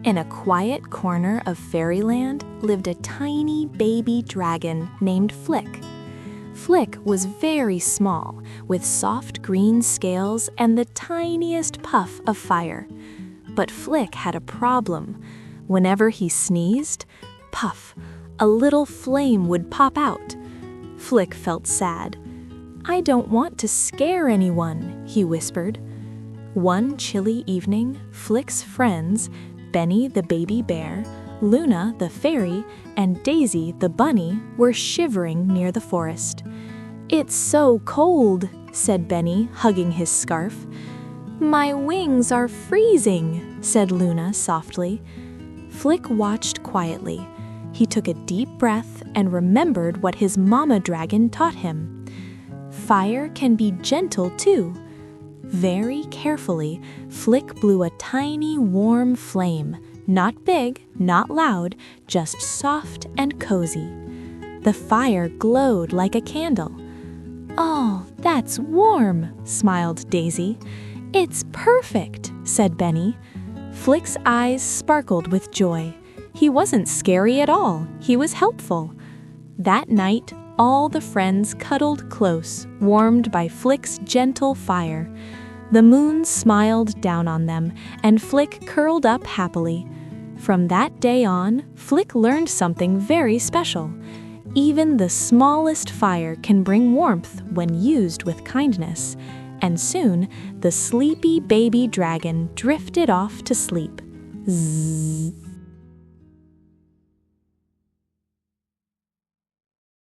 In a quiet corner of Fairyland lived a tiny baby dragon named Flick. Flick was very small, with soft green scales and the tiniest puff of fire. But Flick had a problem. Whenever he sneezed, puff, a little flame would pop out. Flick felt sad. "I don't want to scare anyone," he whispered. One chilly evening, Flick's friends, Benny the baby bear, Luna the fairy, and Daisy the bunny, were shivering near the forest. "It's so cold," said Benny, hugging his scarf. "My wings are freezing," said Luna softly. Flick watched quietly. He took a deep breath and remembered what his mama dragon taught him. Fire can be gentle too. Very carefully, Flick blew a tiny warm flame, not big, not loud, just soft and cozy. The fire glowed like a candle. "Oh, that's warm," smiled Daisy. "It's perfect," said Benny. Flick's eyes sparkled with joy. He wasn't scary at all. He was helpful. That night, all the friends cuddled close, warmed by Flick's gentle fire. The moon smiled down on them, and Flick curled up happily. From that day on, Flick learned something very special. Even the smallest fire can bring warmth when used with kindness. And soon, the sleepy baby dragon drifted off to sleep. Zzz.